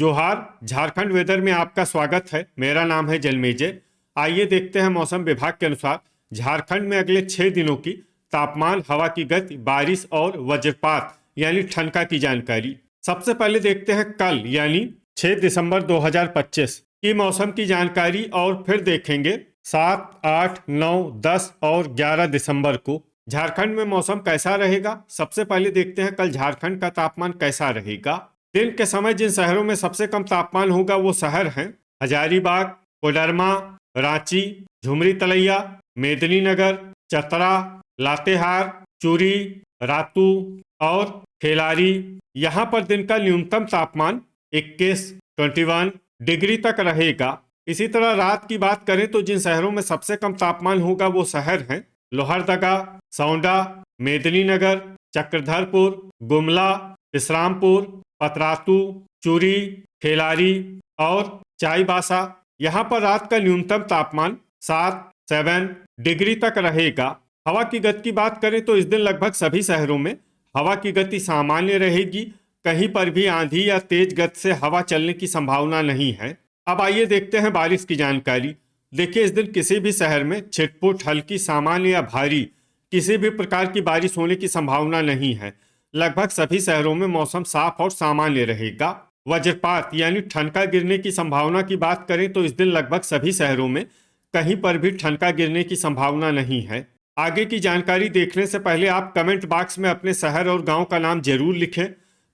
जोहार। झारखंड वेदर में आपका स्वागत है। मेरा नाम है जलमेजय। आइए देखते हैं मौसम विभाग के अनुसार झारखंड में अगले 6 दिनों की तापमान, हवा की गति, बारिश और वज्रपात यानी ठनका की जानकारी। सबसे पहले देखते हैं कल यानी 6 दिसंबर 2025 की मौसम की जानकारी और फिर देखेंगे 7, 8, 9, 10 और 11 दिसंबर को झारखंड में मौसम कैसा रहेगा। सबसे पहले देखते हैं कल झारखंड का तापमान कैसा रहेगा। दिन के समय जिन शहरों में सबसे कम तापमान होगा वो शहर हैं हजारीबाग, कोडरमा, रांची, झुमरी तलैया, मेदिनीनगर, चतरा, लातेहार, चूरी, रातू और खेलारी। यहाँ पर दिन का न्यूनतम तापमान 21 डिग्री तक रहेगा। इसी तरह रात की बात करें तो जिन शहरों में सबसे कम तापमान होगा वो शहर हैं लोहरदगा, सौंडा, मेदिनीनगर, चक्रधरपुर, गुमला, विश्रामपुर, पतरातू, चूरी, खेलारी और चाईबासा। यहाँ पर रात का न्यूनतम तापमान 7 डिग्री तक रहेगा। हवा की गति की बात करें तो इस दिन लगभग सभी शहरों में हवा की गति सामान्य रहेगी। कहीं पर भी आंधी या तेज गति से हवा चलने की संभावना नहीं है। अब आइए देखते हैं बारिश की जानकारी। देखिए, इस दिन किसी भी शहर में छिटपुट, हल्की, सामान्य या भारी किसी भी प्रकार की बारिश होने की संभावना नहीं है। लगभग सभी शहरों में मौसम साफ और सामान्य रहेगा। वज्रपात यानी ठनका गिरने की संभावना की बात करें तो इस दिन लगभग सभी शहरों में कहीं पर भी ठनका गिरने की संभावना नहीं है। आगे की जानकारी देखने से पहले आप कमेंट बॉक्स में अपने शहर और गांव का नाम जरूर लिखें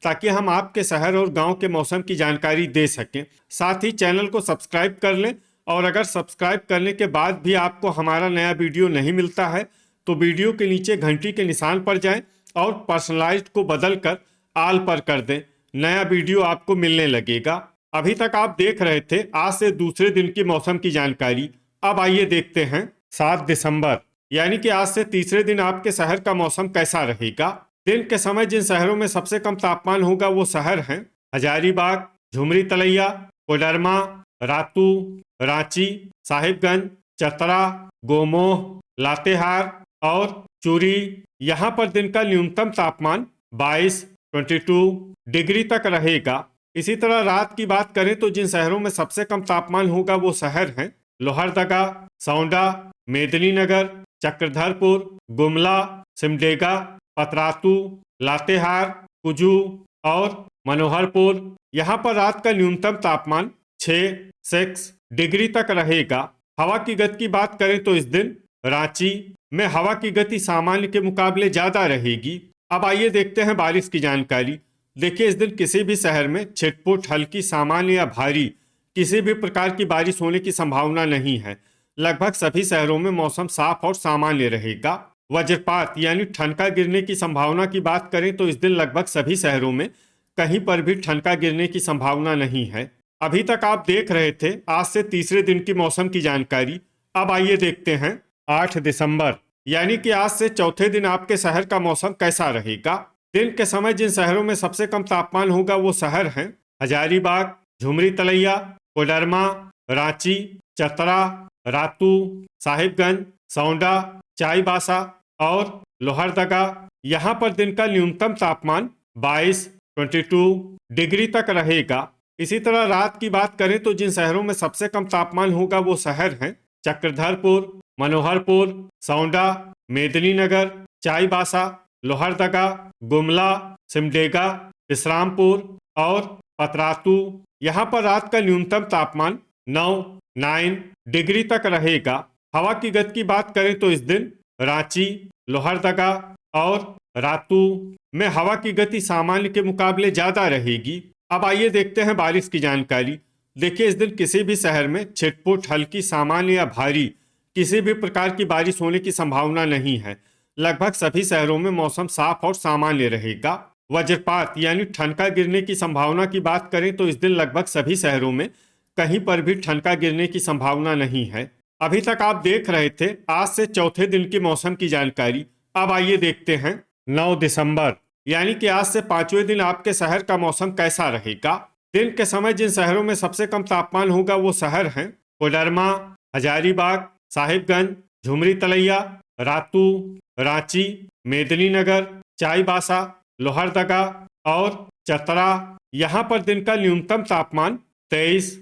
ताकि हम आपके शहर और गांव के मौसम की जानकारी दे सकें। साथ ही चैनल को सब्सक्राइब कर लें और अगर सब्सक्राइब करने के बाद भी आपको हमारा नया वीडियो नहीं मिलता है तो वीडियो के नीचे घंटी के निशान पर जाएं और पर्सनलाइज्ड को बदलकर आल पर कर दें। नया वीडियो आपको मिलने लगेगा। अभी तक आप देख रहे थे आज से दूसरे दिन की मौसम की जानकारी। अब आइए देखते हैं 7 दिसंबर यानी कि आज से तीसरे दिन आपके शहर का मौसम कैसा रहेगा। दिन के समय जिन शहरों में सबसे कम तापमान होगा वो शहर हैं हजारीबाग, झुमरी तलैया, कोडरमा, रातू, रांची, साहिबगंज, चतरा, गोमोह, लातेहार और चूरी। यहाँ पर दिन का न्यूनतम तापमान 22 डिग्री तक रहेगा। इसी तरह रात की बात करें तो जिन शहरों में सबसे कम तापमान होगा वो शहर हैं लोहरदगा, सौंडा, मेदिनीनगर, चक्रधरपुर, गुमला, सिमडेगा, पतरातू, लातेहार, कुजू और मनोहरपुर। यहाँ पर रात का न्यूनतम तापमान 6 डिग्री तक रहेगा। हवा की गति की बात करें तो इस दिन रांची में हवा की गति सामान्य के मुकाबले ज्यादा रहेगी। अब आइए देखते हैं बारिश की जानकारी। देखिए, इस दिन किसी भी शहर में छिटपुट, हल्की, सामान्य या भारी किसी भी प्रकार की बारिश होने की संभावना नहीं है। लगभग सभी शहरों में मौसम साफ और सामान्य रहेगा। वज्रपात यानी ठनका गिरने की संभावना की बात करें तो इस दिन लगभग सभी शहरों में कहीं पर भी ठनका गिरने की संभावना नहीं है। अभी तक आप देख रहे थे आज से तीसरे दिन की मौसम की जानकारी। अब आइए देखते हैं 8 दिसंबर यानी कि आज से चौथे दिन आपके शहर का मौसम कैसा रहेगा। दिन के समय जिन शहरों में सबसे कम तापमान होगा वो शहर हैं हजारीबाग, झुमरी तलैया, कोडरमा, रांची, चतरा, रातू, साहिबगंज, सौंडा, चाईबासा और लोहरदगा। यहाँ पर दिन का न्यूनतम तापमान 22 डिग्री तक रहेगा। इसी तरह रात की बात करें तो जिन शहरों में सबसे कम तापमान होगा वो शहर हैं चक्रधरपुर, मनोहरपुर, सौंडा, मेदिनीनगर, चाईबासा, लोहरदगा, गुमला, सिमडेगा, विश्रामपुर और पतरातू। यहाँ पर रात का न्यूनतम तापमान 9 डिग्री तक रहेगा। हवा की गति की बात करें तो इस दिन रांची, लोहरदगा और रातू में हवा की गति सामान्य के मुकाबले ज्यादा रहेगी। अब आइए देखते हैं बारिश की जानकारी। देखिए, इस दिन किसी भी शहर में छिटपुट, हल्की, सामान्य या भारी किसी भी प्रकार की बारिश होने की संभावना नहीं है। लगभग सभी शहरों में मौसम साफ और सामान्य रहेगा। वज्रपात यानी ठनका गिरने की संभावना की बात करें तो इस दिन लगभग सभी शहरों में कहीं पर भी ठनका गिरने की संभावना नहीं है। अभी तक आप देख रहे थे आज से चौथे दिन की मौसम की जानकारी। अब आइए देखते हैं 9 दिसंबर यानी कि आज से पांचवें दिन आपके शहर का मौसम कैसा रहेगा। दिन के समय जिन शहरों में सबसे कम तापमान होगा वो शहर हैं कोडरमा, हजारीबाग, साहिबगंज, झुमरी तलैया, रातू, रांची, मेदिनीनगर, चाईबासा, लोहरदगा और चतरा। यहाँ पर दिन का न्यूनतम तापमान 23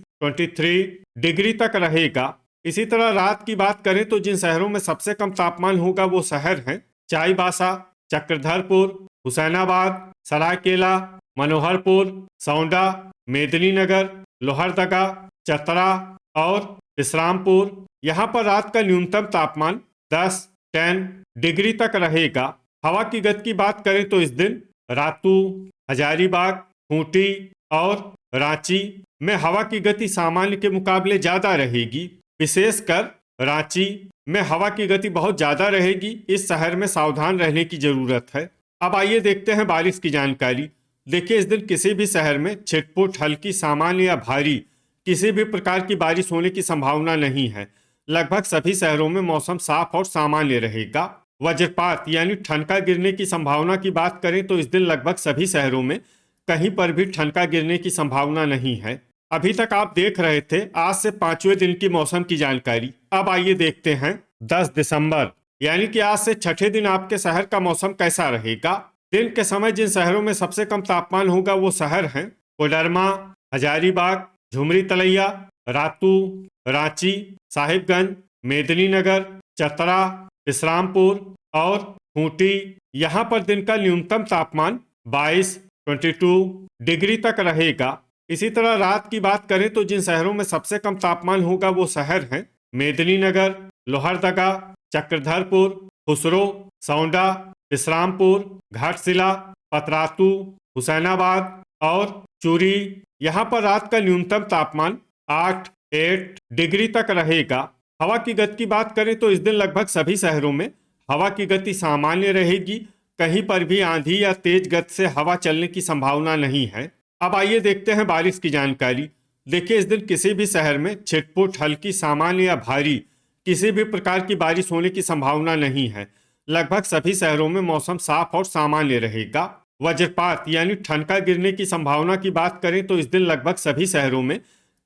डिग्री तक रहेगा। इसी तरह रात की बात करें तो जिन शहरों में सबसे कम तापमान होगा वो शहर हैं चाईबासा, चक्रधरपुर, हुसैनाबाद, सरायकेला, मनोहरपुर, सौंडा, मेदिनीनगर, लोहरदगा, चतरा और विश्रामपुर। यहाँ पर रात का न्यूनतम तापमान 10 डिग्री तक रहेगा। हवा की गति की बात करें तो इस दिन रातू, हजारीबाग, खूंटी और रांची में हवा की गति सामान्य के मुकाबले ज्यादा रहेगी। विशेषकर रांची में हवा की गति बहुत ज्यादा रहेगी। इस शहर में सावधान रहने की जरूरत है। अब आइए देखते हैं बारिश की जानकारी। देखिए, इस दिन किसी भी शहर में छिटपुट, हल्की, सामान्य या भारी किसी भी प्रकार की बारिश होने की संभावना नहीं है। लगभग सभी शहरों में मौसम साफ और सामान्य रहेगा। वज्रपात यानी ठनका गिरने की संभावना की बात करें तो इस दिन लगभग सभी शहरों में कहीं पर भी ठनका गिरने की संभावना नहीं है। अभी तक आप देख रहे थे आज से 5वें दिन की मौसम की जानकारी। अब आइए देखते हैं 10 दिसंबर यानी कि आज से छठे दिन आपके शहर का मौसम कैसा रहेगा। दिन के समय जिन शहरों में सबसे कम तापमान होगा वो शहर हैं कोडरमा, हजारीबाग, झुमरी तलैया, रातू, रांची, साहिबगंज, मेदिनीनगर, चतरा, विश्रामपुर और खूंटी। यहाँ पर दिन का न्यूनतम तापमान 22 डिग्री तक रहेगा। इसी तरह रात की बात करें तो जिन शहरों में सबसे कम तापमान होगा वो शहर हैं मेदिनीनगर, लोहरदगा, चक्रधरपुर, खुसरो, सौंडा, विश्रामपुर, घाटशिला, पतरातू, हुसैनाबाद और चूरी। यहाँ पर रात का न्यूनतम तापमान 8 डिग्री तक रहेगा। हवा की गति की बात करें तो इस दिन लगभग सभी शहरों में हवा की गति सामान्य रहेगी। कहीं पर भी आंधी या तेज गति से हवा चलने की संभावना नहीं है। अब आइए देखते हैं बारिश की जानकारी। देखिए, इस दिन किसी भी शहर में छिटपुट, हल्की, सामान्य या भारी किसी भी प्रकार की बारिश होने की संभावना नहीं है। लगभग सभी शहरों में मौसम साफ और सामान्य रहेगा। वज्रपात यानी ठनका गिरने की संभावना की बात करें तो इस दिन लगभग सभी शहरों में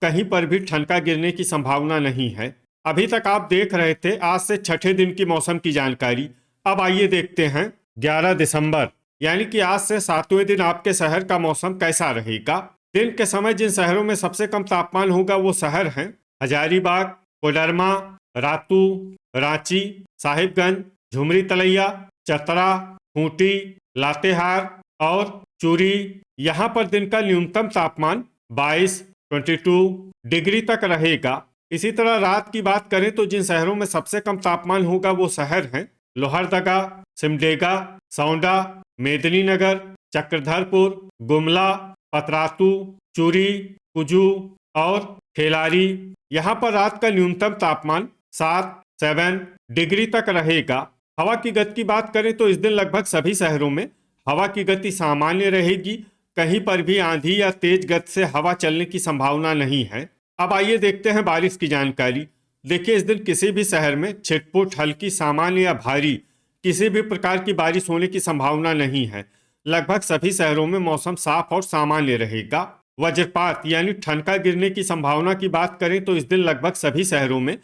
कहीं पर भी ठनका गिरने की संभावना नहीं है। अभी तक आप देख रहे थे आज से छठे दिन की मौसम की जानकारी। अब आइए देखते हैं 11 दिसंबर यानी कि आज से 7वें दिन आपके शहर का मौसम कैसा रहेगा। दिन के समय जिन शहरों में सबसे कम तापमान होगा वो शहर हैं हजारीबाग, कोडरमा, रातू, रांची, साहिबगंज, झुमरी तलैया, चतरा, खूंटी, लातेहार और चूरी। यहाँ पर दिन का न्यूनतम तापमान 22 डिग्री तक रहेगा। इसी तरह रात की बात करें तो जिन शहरों में सबसे कम तापमान होगा वो शहर हैं लोहरदगा, सिमडेगा, सौंडा, मेदिनीनगर, चक्रधरपुर, गुमला, पतरातू, चूरी, कुजू और खेलारी। यहाँ पर रात का न्यूनतम तापमान 7 डिग्री तक रहेगा। हवा की गति की बात करें तो इस दिन लगभग सभी शहरों में हवा की गति सामान्य रहेगी। कहीं पर भी आंधी या तेज गति से हवा चलने की संभावना नहीं है। अब आइए देखते हैं बारिश की जानकारी। देखिए, इस दिन किसी भी शहर में छिटपुट, हल्की, सामान्य या भारी किसी भी प्रकार की बारिश होने की संभावना नहीं है। लगभग सभी शहरों में मौसम साफ और सामान्य रहेगा। वज्रपात यानी ठनका गिरने की संभावना की बात करें तो इस दिन लगभग सभी शहरों में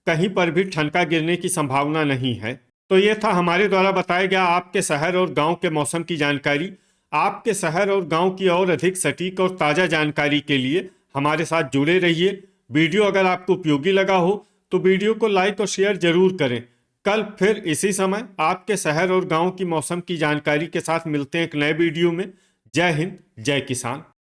कहीं पर भी ठनका गिरने की संभावना नहीं है। तो ये था हमारे द्वारा बताया गया आपके शहर और गांव के मौसम की जानकारी। आपके शहर और गांव की और अधिक सटीक और ताज़ा जानकारी के लिए हमारे साथ जुड़े रहिए। वीडियो अगर आपको उपयोगी लगा हो तो वीडियो को लाइक और शेयर जरूर करें। कल फिर इसी समय आपके शहर और गांव की मौसम की जानकारी के साथ मिलते हैं एक नए वीडियो में। जय हिंद, जय किसान।